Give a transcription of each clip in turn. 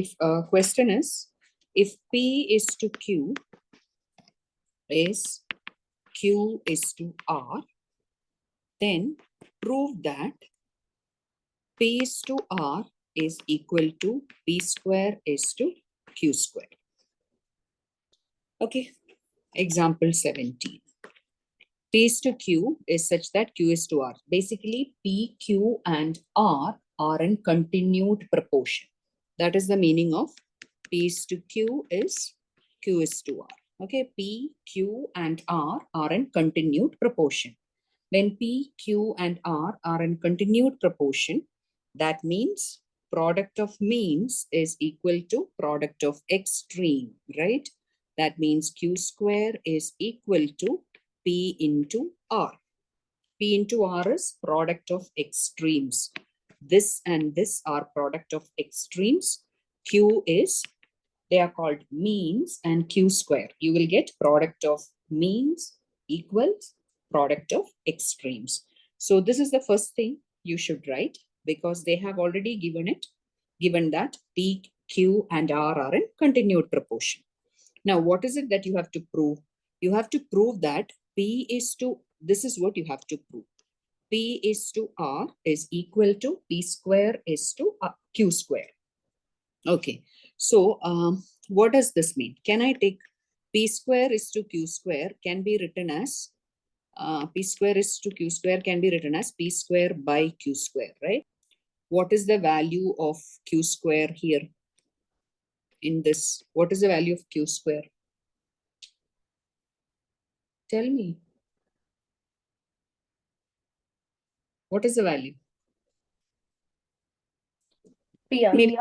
If question is, if P is to Q is Q is to R, then prove that P is to R is equal to P square is to Q square. Okay, example 17. P is to Q is such that Q is to R. Basically, P, Q and R are in continued proportion. That is the meaning of P is to Q is Q is to R. Okay, P, Q and R are in continued proportion. When P, Q and R are in continued proportion, that means product of means is equal to product of extreme, right? That means Q square is equal to P into R. P into R is product of extremes. This and this are product of extremes. Q is, they are called means, and Q square. You will get product of means equals product of extremes. So this is the first thing you should write, because they have already given that P, Q and R are in continued proportion. Now, what is it that you have to prove? You have to prove that P is to, this is what you have to prove. P is to R is equal to P square is to Q square. Okay, so what does this mean? Can I take P square is to Q square can be written as, P square is to Q square can be written as P square by Q square, right? What is the value of Q square here in this? What is the value of Q square? Tell me. What is the value? PR. Maybe,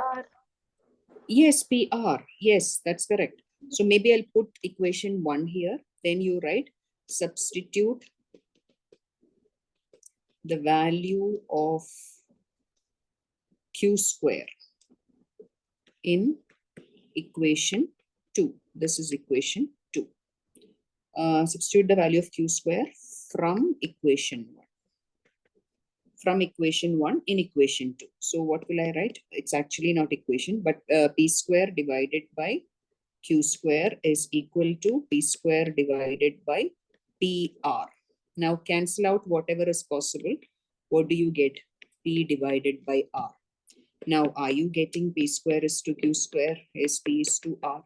yes, PR. Yes, that's correct. So maybe I'll put equation 1 here. Then you write substitute the value of Q square in equation 2. This is equation 2. Substitute the value of Q square from equation 1. From equation 1 in equation 2. So what will I write? It's actually not equation, but P square divided by Q square is equal to P square divided by PR. Now cancel out whatever is possible. What do you get? P divided by R. Now, are you getting P square is to Q square is P is to R?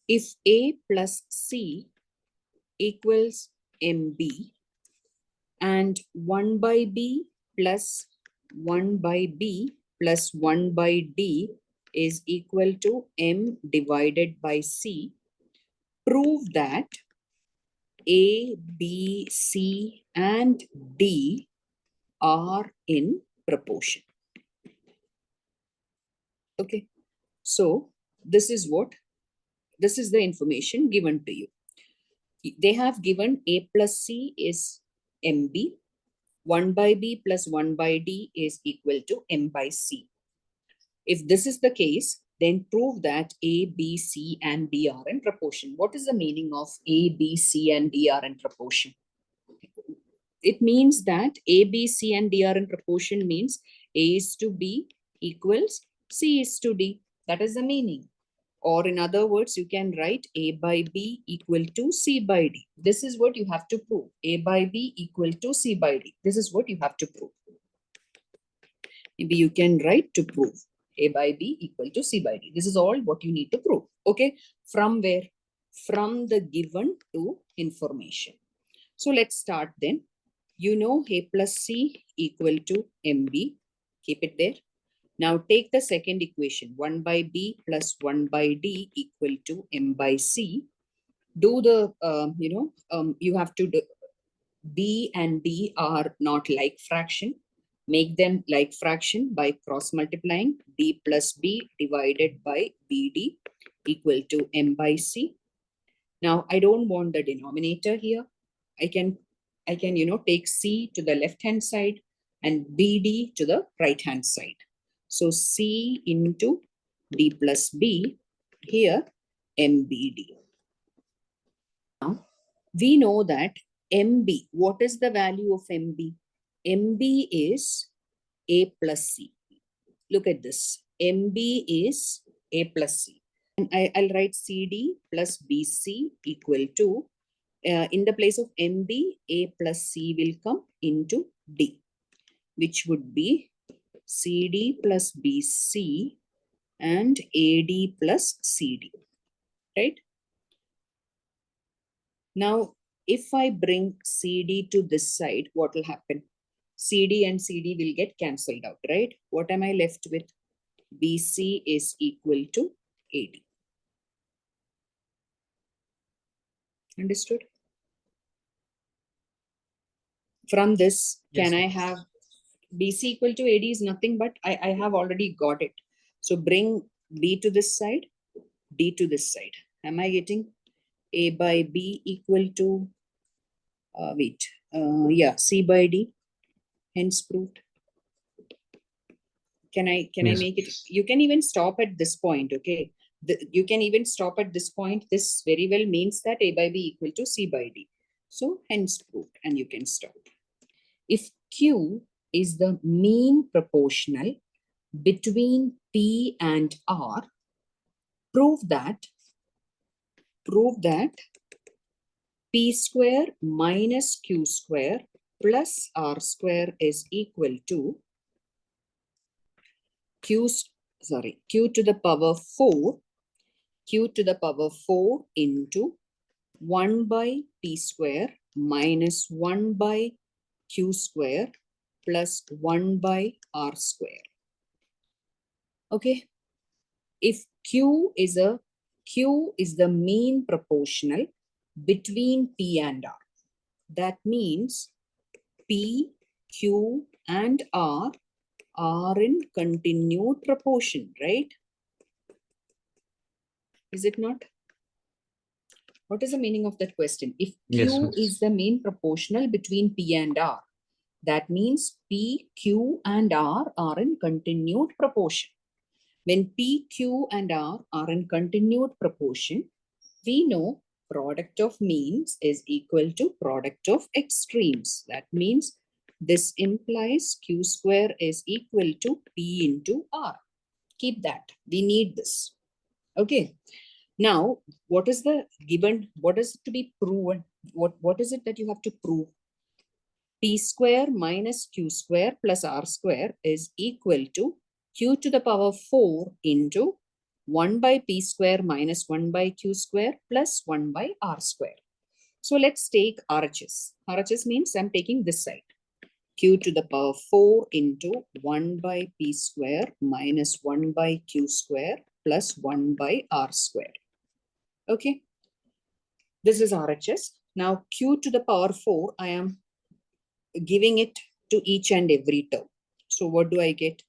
If A plus C equals MB and 1 by B plus 1 by B plus 1 by D is equal to M divided by C, prove that A, B, C and D are in proportion. Okay, so this is the information given to you. They have given A plus C is MB, 1 by B plus 1 by D is equal to M by C. If this is the case, then prove that A, B, C and D are in proportion. What is the meaning of A, B, C and D are in proportion? It means that A, B, C and D are in proportion means A is to B equals C is to D. That is the meaning. Or in other words, you can write A by B equal to C by D. This is what you have to prove. A by B equal to C by D. This is what you have to prove. Maybe you can write to prove A by B equal to C by D. This is all what you need to prove. Okay. From where? From the given to information. So let's start then. You know A plus C equal to MB. Keep it there. Now take the second equation, 1 by B plus 1 by D equal to M by C. Do the, you have to do, B and D are not like fraction. Make them like fraction by cross multiplying. D plus B divided by BD equal to M by C. Now I don't want the denominator here. I can, take C to the left hand side and BD to the right hand side. So C into D plus B, here MBD. Now we know that MB, what is the value of MB? MB is A plus C. Look at this. MB is A plus C. And I'll write CD plus BC equal to, in the place of MB, A plus C will come into D, which would be CD plus BC and AD plus CD, right? Now, if I bring CD to this side, what will happen? CD and CD will get cancelled out, right? What am I left with? BC is equal to AD. Understood? From this, Yes, can I ma'am. have BC equal to AD is nothing but I have already got it. So bring B to this side, D to this side. Am I getting A by B equal to, yeah, C by D, hence proved. Can I Yes. make it? You can even stop at this point, okay? You can even stop at this point. This very well means that A by B equal to C by D. So hence proved, and you can stop. If Q is the mean proportional between P and R, prove that P square minus Q square plus R square is equal to Q to the power 4, Q to the power 4 into 1 by P square minus 1 by Q square plus 1 by R square. Okay. If Q is the mean proportional between P and R, that means P, Q, and R are in continued proportion, right? Is it not? What is the meaning of that question? If Yes, Q ma'am. is the mean proportional between P and R, that means P, Q, and R are in continued proportion. When P, Q, and R are in continued proportion, we know product of means is equal to product of extremes. That means this implies Q square is equal to P into R. Keep that. We need this. Okay. Now, what is the given? What is to be proven? What is it that you have to prove? P square minus Q square plus R square is equal to Q to the power 4 into 1 by P square minus 1 by Q square plus 1 by R square. So let's take RHS. RHS means I'm taking this side. Q to the power 4 into 1 by P square minus 1 by Q square plus 1 by R square. Okay. This is RHS. Now Q to the power 4, I am giving it to each and every term. So what do I get?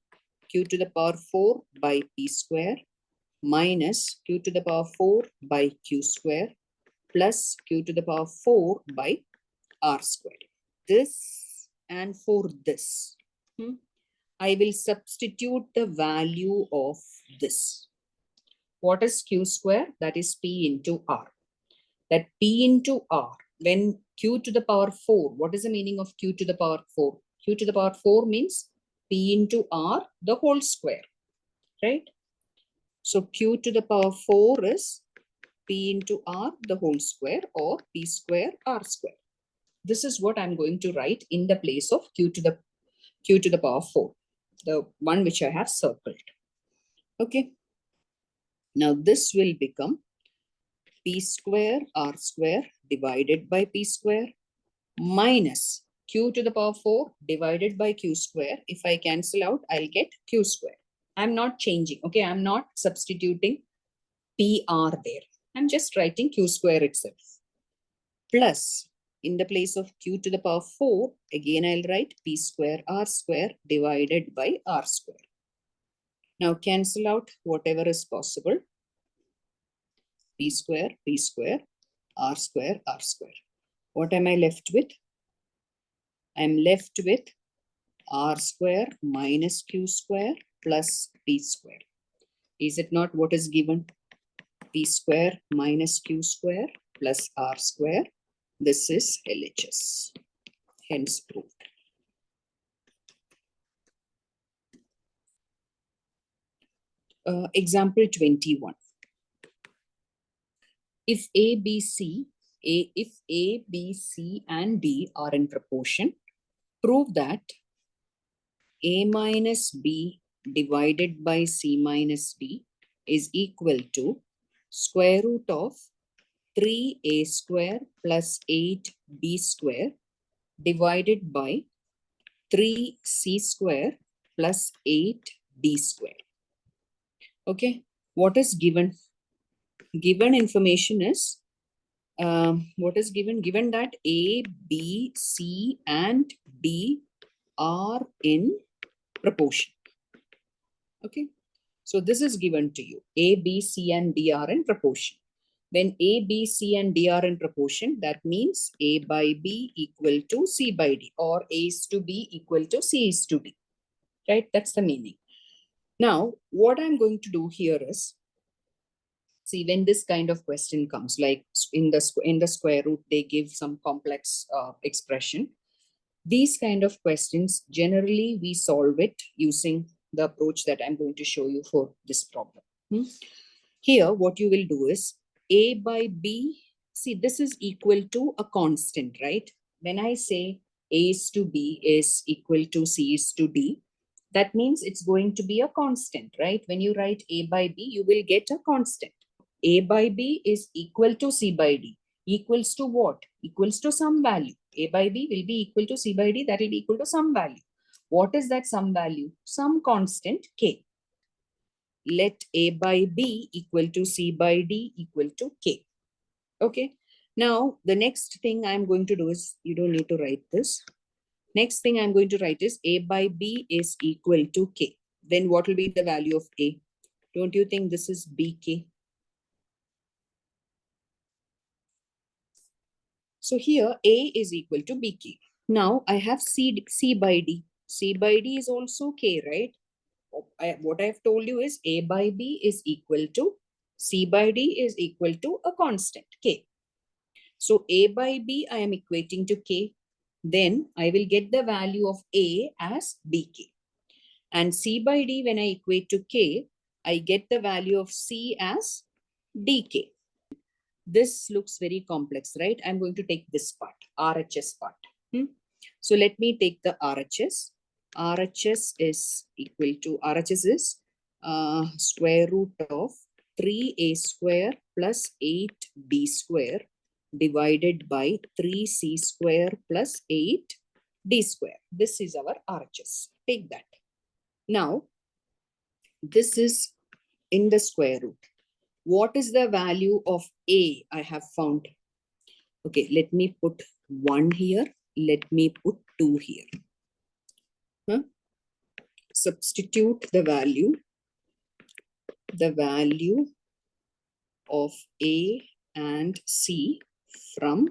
Q to the power 4 by P square minus Q to the power 4 by Q square plus Q to the power 4 by R square. This and for this, I will substitute the value of this. What is Q square? That is P into R. That P into R, when Q to the power 4, what is the meaning of Q to the power 4? Q to the power 4 means P into R, the whole square, right? So Q to the power 4 is P into R, the whole square, or P square R square. This is what I'm going to write in the place of Q to the power 4, the one which I have circled. Okay. Now this will become P square R square divided by P square minus Q to the power 4 divided by Q square. If I cancel out, I'll get Q square. I'm not changing. Okay, I'm not substituting PR there. I'm just writing Q square itself. Plus, in the place of Q to the power 4, again I'll write P square R square divided by R square. Now cancel out whatever is possible. P square, R square, R square. What am I left with? I'm left with R square minus Q square plus P square. Is it not what is given? P square minus Q square plus R square. This is LHS. Hence proved. Example 21. If A, B, C, if A, B, C, and D are in proportion, prove that A minus B divided by C minus D is equal to square root of 3A square plus 8B square divided by 3C square plus 8D square. Okay, what is given? Given information is what is given? Given that A, B, C, and D are in proportion. Okay, so this is given to you. A, B, C, and D are in proportion. When A, B, C, and D are in proportion, that means A by B equal to C by D, or A is to B equal to C is to D. Right? That's the meaning. Now, what I'm going to do here is, see, when this kind of question comes, like in the square root, they give some complex expression. These kind of questions, generally we solve it using the approach that I'm going to show you for this problem. Here, what you will do is A by B. See, this is equal to a constant, right? When I say A is to B is equal to C is to D, that means it's going to be a constant, right? When you write A by B, you will get a constant. A by B is equal to C by D. Equals to what? Equals to some value. A by B will be equal to C by D. That will be equal to some value. What is that some value? Some constant K. Let A by B equal to C by D equal to K. Okay. Now, the next thing I'm going to do is, you don't need to write this. Next thing I'm going to write is A by B is equal to K. Then what will be the value of A? Don't you think this is BK? So here A is equal to BK. Now I have C by D. C by D is also K, right? What I've told you is A by B is equal to C by D is equal to a constant K. So A by B I am equating to K. Then I will get the value of A as BK. And C by D, when I equate to K, I get the value of C as DK. This looks very complex, right? I'm going to take this part, RHS part. So let me take the RHS. RHS is equal to, RHS is square root of 3A square plus 8B square divided by 3C square plus 8D square. This is our RHS. Take that. Now, this is in the square root. What is the value of A I have found? Okay, let me put 1 here. Let me put 2 here. Substitute the value of A and C from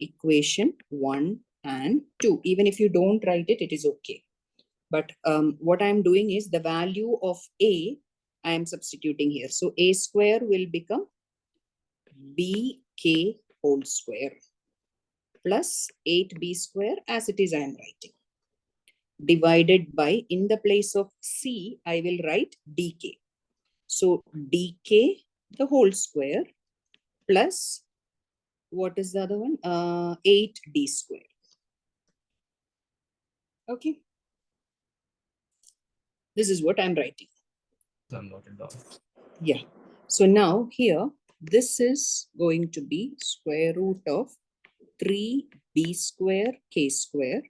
equation 1 and 2. Even if you don't write it, it is okay. But what I'm doing is the value of A, I am substituting here. So A square will become BK whole square plus 8B square as it is I am writing. Divided by, in the place of C, I will write DK. So DK the whole square plus, what is the other one? 8D square. Okay. This is what I'm writing. Yeah. So now here, this is going to be square root of 3B square K square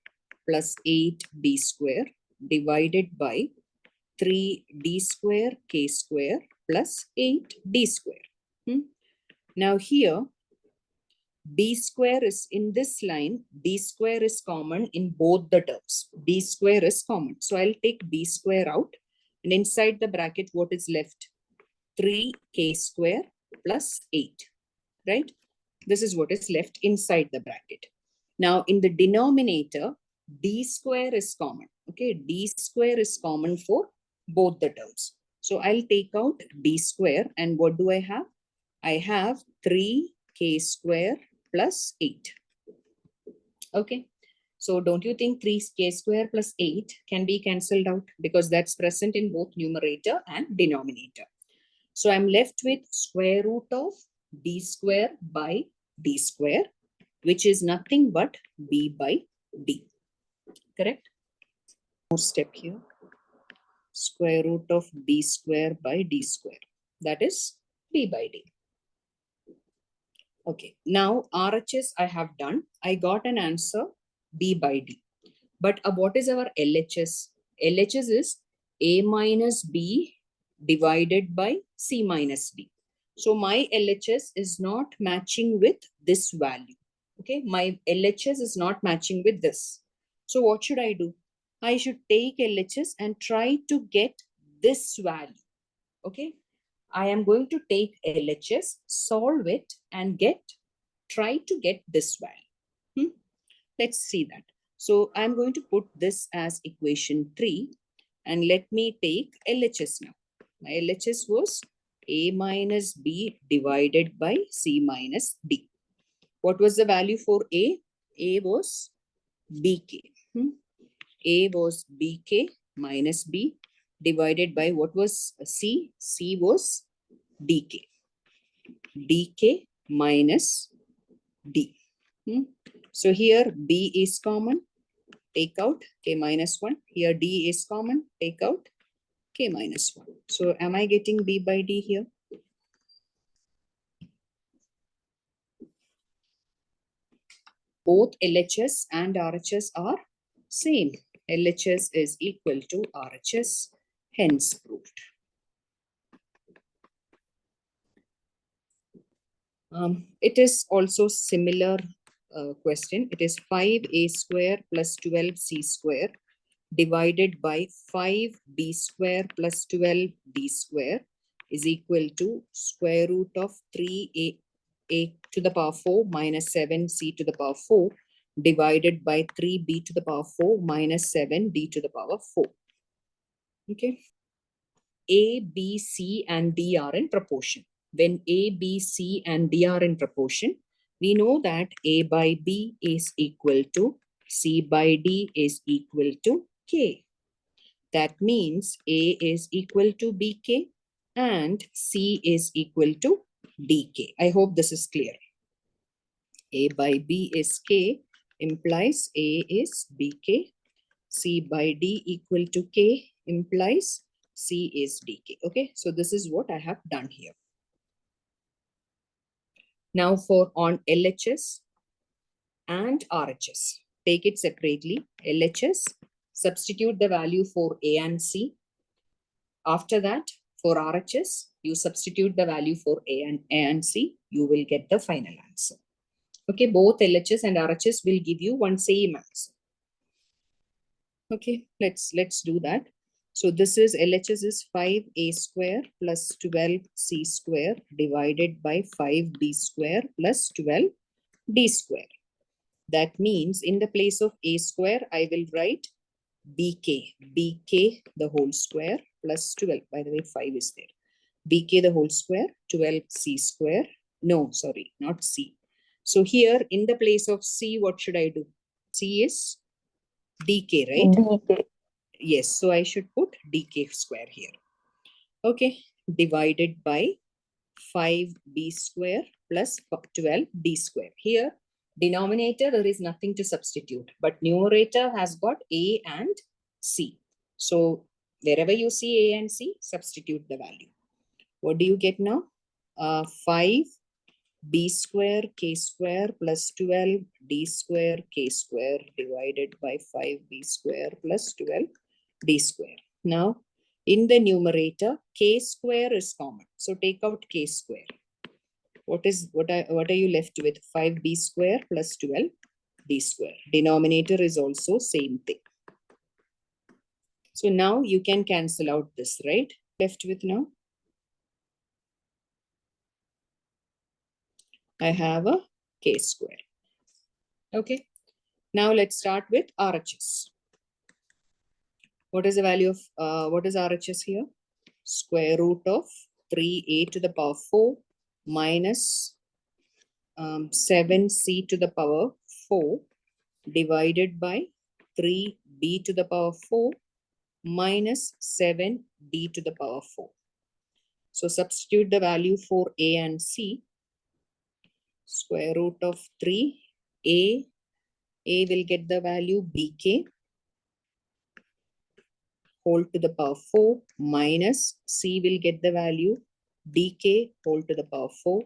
plus 8B square divided by 3D square K square plus 8D square. Now here, B square is in this line, B square is common in both the terms. B square is common. So I'll take B square out, and inside the bracket, what is left? 3K square plus 8, right? This is what is left inside the bracket. Now in the denominator, D square is common. Okay, D square is common for both the terms. So I'll take out D square, and what do I have? I have 3K square plus 8. Okay, So don't you think 3k square plus 8 can be cancelled out because that's present in both numerator and denominator. So I'm left with square root of d square by d square, which is nothing but b by d. Correct? More step here. Square root of d square by d square. That is b by d. Okay, now RHS I have done. I got an answer b by d. But what is our LHS? LHS is a minus b divided by c minus d. So my LHS is not matching with this value. Okay, my LHS is not matching with this. So what should I do? I should take LHS and try to get this value. Okay, I am going to take LHS, solve it, and try to get this value. Let's see that. So I'm going to put this as equation 3 and let me take LHS now. My LHS was a minus b divided by c minus d. What was the value for a? A was bk. A was bk minus b divided by what was c? C was dk. dk minus d. So here b is common, take out k minus 1. Here d is common, take out k minus 1. So am I getting b by d here? Both LHS and RHS are same. LHS is equal to RHS, hence proved. It is also similar question. It is 5a square plus 12c square divided by 5b square plus 12d square is equal to square root of 3a to the power 4 minus 7c to the power 4 divided by 3b to the power 4 minus 7d to the power 4. Okay. A, B, C, and D are in proportion. When A, B, C, and D are in proportion, we know that A by B is equal to C by D is equal to K. That means A is equal to BK and C is equal to DK. I hope this is clear. A by B is K implies A is BK. C by D equal to K implies C is DK. Okay, so this is what I have done here. Now for on LHS and RHS, take it separately. LHS, substitute the value for A and C. After that, for RHS, you substitute the value for A and C, you will get the final answer. Okay, both LHS and RHS will give you one same answer. Okay, let's do that. So this is LHS is 5a square plus 12c square divided by 5b square plus 12d square. That means in the place of a square, I will write bk the whole square plus 12. By the way, 5 is there. bk the whole square, 12c square. No, sorry, not c. So here in the place of c, what should I do? C is dk, right? dk. Yes, so I should put dk square here. Okay, divided by 5b square plus 12d square. Here, denominator, there is nothing to substitute, but numerator has got a and c. So wherever you see a and c, substitute the value. What do you get now? 5b square k square plus 12d square k square divided by 5b square plus 12d square. Now, in the numerator, k square is common. So take out k square. What are you left with? 5b square plus 12d square. Denominator is also same thing. So now you can cancel out this, right? Left with now. I have a k square. Okay. Now let's start with RHS. What is the value of, what is RHS here? Square root of 3a to the power 4 minus 7c to the power 4 divided by 3b to the power 4 minus 7d to the power 4. So substitute the value for a and c. Square root of 3a, a will get the value bk whole to the power 4 minus c will get the value dk whole to the power 4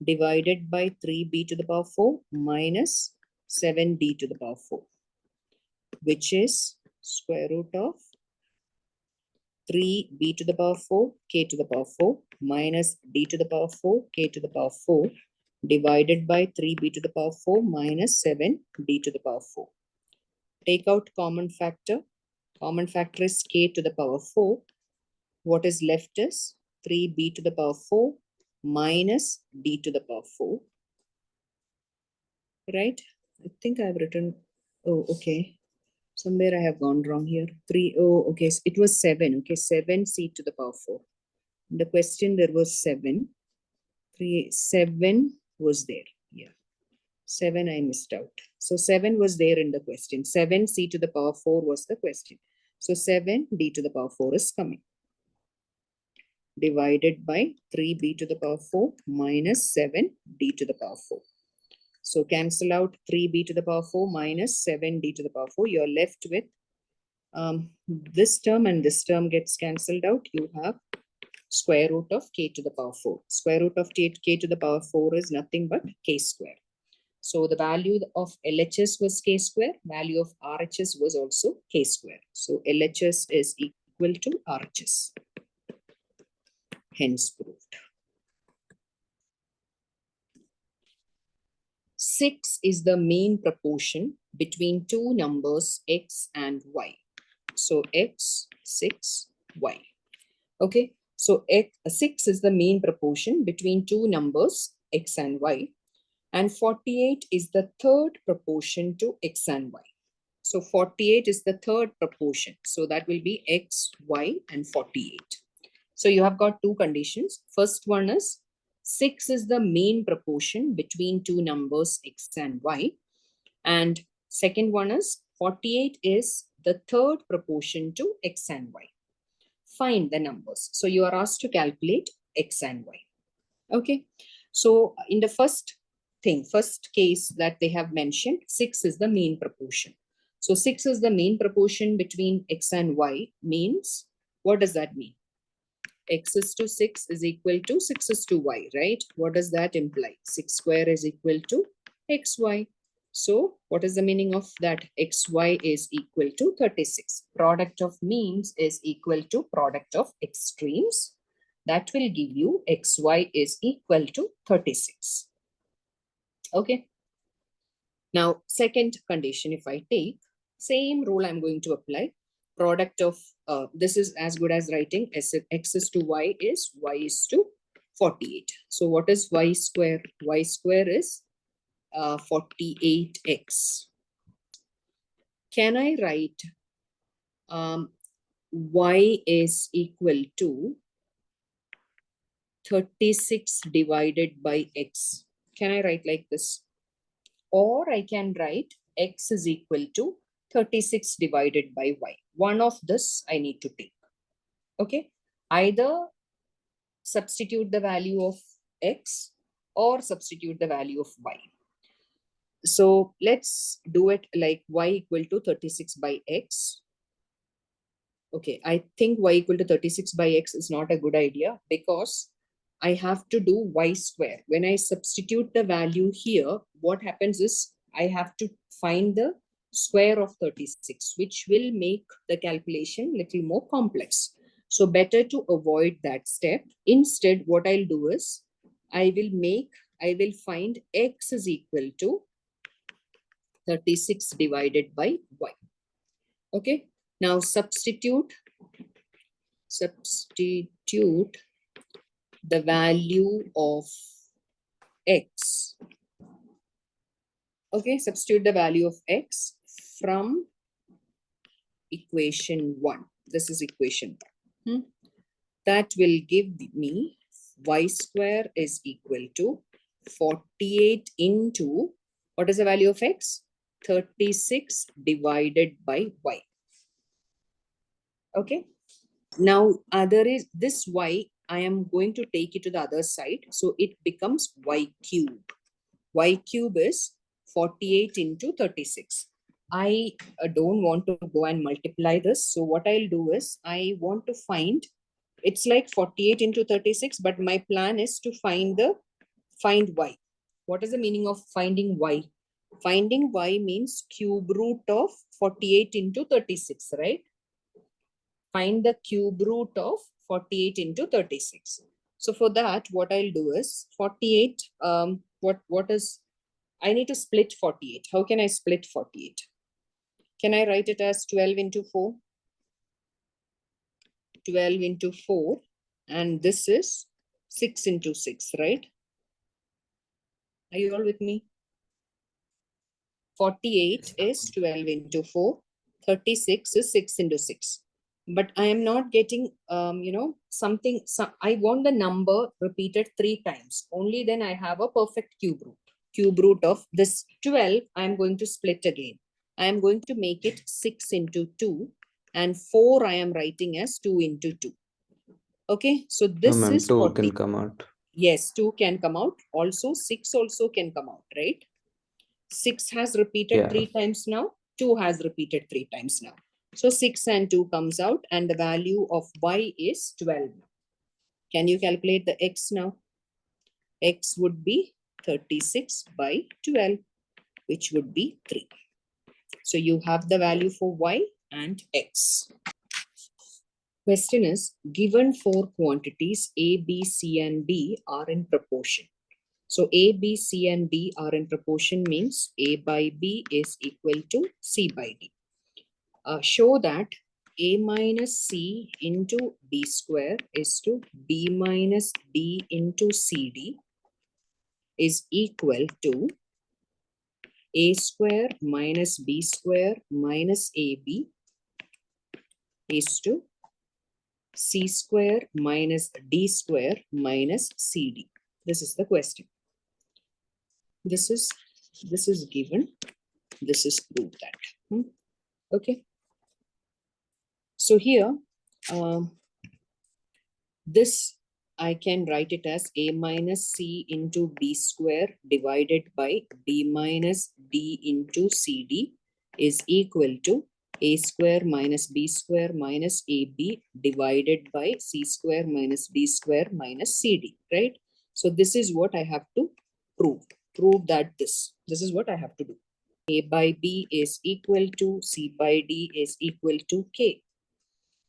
divided by 3b to the power 4 minus 7d to the power 4, which is square root of 3b to the power 4 k to the power 4 minus d to the power 4 k to the power 4 divided by 3b to the power 4 minus 7d to the power 4. Take out common factor. Common factor is k to the power 4. What is left is 3b to the power 4 minus d to the power 4. Right? I think I've written, oh, okay. Somewhere I have gone wrong here. 3, oh, okay. So it was 7. Okay, 7c to the power 4. In the question, there was 7. 7 was there. Yeah. 7 I missed out. So 7 was there in the question. 7c to the power 4 was the question. So 7d to the power 4 is coming. Divided by 3b to the power 4 minus 7d to the power 4. So cancel out 3b to the power 4 minus 7d to the power 4. You're left with this term and this term gets cancelled out. You have square root of k to the power 4. Square root of k to the power 4 is nothing but k square. So the value of LHS was k square. Value of RHS was also k square. So LHS is equal to RHS. Hence proved. 6 is the mean proportion between two numbers x and y. So x, 6, y. Okay. So 6 is the mean proportion between two numbers x and y. And 48 is the third proportion to x and y. So 48 is the third proportion. So that will be x, y, and 48. So you have got two conditions. First one is 6 is the mean proportion between two numbers x and y. And second one is 48 is the third proportion to x and y. Find the numbers. So you are asked to calculate x and y. Okay. So in the first case that they have mentioned, 6 is the mean proportion. So 6 is the mean proportion between x and y means, what does that mean? X is to 6 is equal to 6 is to y, right? What does that imply? 6 square is equal to xy. So what is the meaning of that? Xy is equal to 36. Product of means is equal to product of extremes. That will give you xy is equal to 36. Okay. Now, second condition, if I take, same rule I'm going to apply. Product of, this is as good as writing x is to y is y is to 48. So what is y square? Y square is 48x. Can I write y is equal to 36 divided by x? Can I write like this? Or I can write x is equal to 36 divided by y. One of this I need to take. Okay. Either substitute the value of x or substitute the value of y. So let's do it like y equal to 36 by x. Okay, I think y equal to 36 by x is not a good idea because I have to do y square. When I substitute the value here, what happens is I have to find the square of 36, which will make the calculation little more complex. So better to avoid that step. Instead, what I'll do is I will find x is equal to 36 divided by y. Okay. Now substitute the value of x. Okay, substitute the value of x from equation 1. This is equation 1. That will give me y square is equal to 48 into, what is the value of x? 36 divided by y. Okay. Now, there is this y, I am going to take it to the other side. So it becomes y cube. Y cube is 48 into 36. I don't want to go and multiply this. So what I'll do is I want to find, it's like 48 into 36, but my plan is to find y. What is the meaning of finding y? Finding y means cube root of 48 into 36, right? Find the cube root of 48 into 36. So for that, what I'll do is 48, what is, I need to split 48. How can I split 48? Can I write it as 12 into 4? 12 into 4, and this is 6 into 6, right? Are you all with me? 48 is 12 into 4, 36 is 6 into 6. But I am not getting, I want the number repeated 3 times. Only then I have a perfect cube root. Cube root of this 12, I am going to split again. I am going to make it 6 into 2, and 4 I am writing as 2 into 2. Okay, so this ma'am, is 2 40. can come out. Yes, 2 can come out. Also, 6 also can come out, right? 6 has repeated 3 times now. 2 has repeated 3 times now. So 6 and 2 comes out, and the value of y is 12. Can you calculate the x now? X would be 36 by 12, which would be 3. So you have the value for y and x. Question is, given 4 quantities A, B, C, and D are in proportion. So A, B, C, and D are in proportion means A by B is equal to C by D. Show that A minus C into B square is to B minus D into CD is equal to A square minus B square minus AB is to C square minus D square minus CD. This is the question. This is given. This is proved that. Okay. So here, this I can write it as A minus C into B square divided by B minus D into CD is equal to A square minus B square minus AB divided by C square minus D square minus CD, right? So this is what I have to prove. Prove that this is what I have to do. A by B is equal to C by D is equal to K.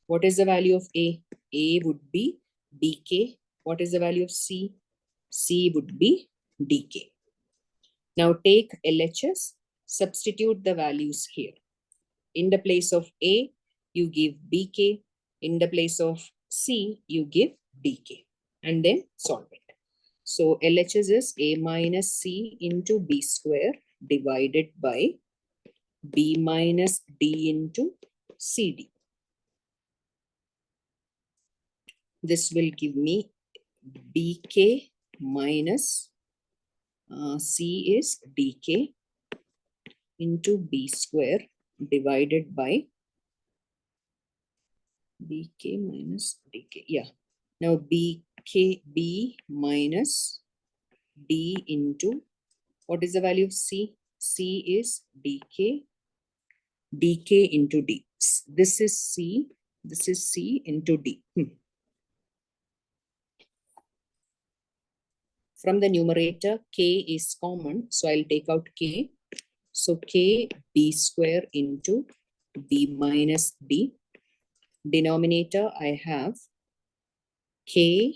What is the value of A? A would be BK. What is the value of C? C would be DK. Now take LHS, substitute the values here. In the place of A, you give BK. In the place of C, you give DK. And then solve it. So LHS is A minus C into B square divided by B minus D into CD. This will give me BK minus C is DK into B square divided by BK minus DK. Yeah. Now B minus D into, what is the value of C? C is DK into D. This is C into D. From the numerator, K is common, so I'll take out K. So K B square into B minus D. Denominator, I have K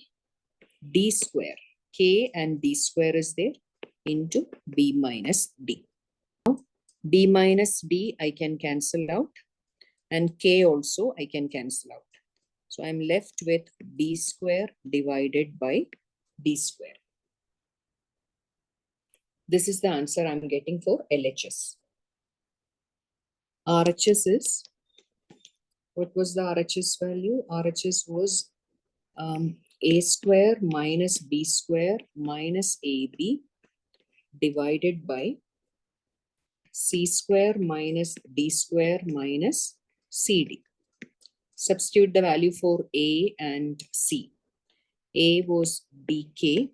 D square. K and D square is there into B minus D. B minus D I can cancel out, and K also I can cancel out. So I'm left with B square divided by D square. This is the answer I'm getting for LHS. RHS is, what was the RHS value? RHS was A square minus B square minus AB divided by C square minus D square minus CD. Substitute the value for A and C. A was BK.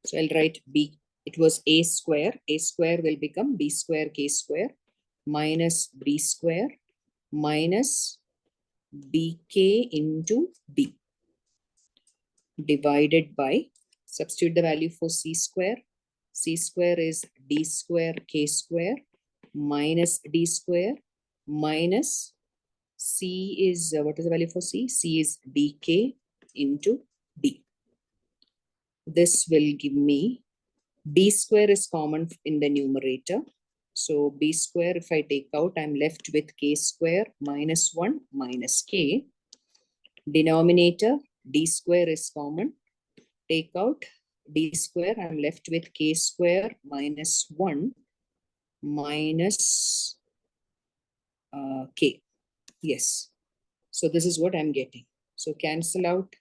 So I'll write B. It was A square. A square will become B square K square minus B square minus BK into B divided by, substitute the value for C square. C square is D square K square minus D square minus C is, what is the value for C? C is BK into D. This will give me, B square is common in the numerator. So B square, if I take out, I'm left with K square minus 1 minus K. Denominator, D square is common. Take out D square, I'm left with K square minus 1 minus K. Yes. So this is what I'm getting. So cancel out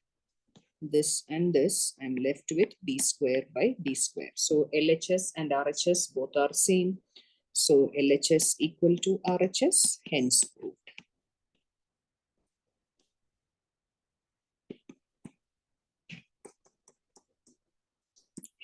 this and this. I'm left with B square by D square. So LHS and RHS both are same. So LHS equal to RHS, hence proved.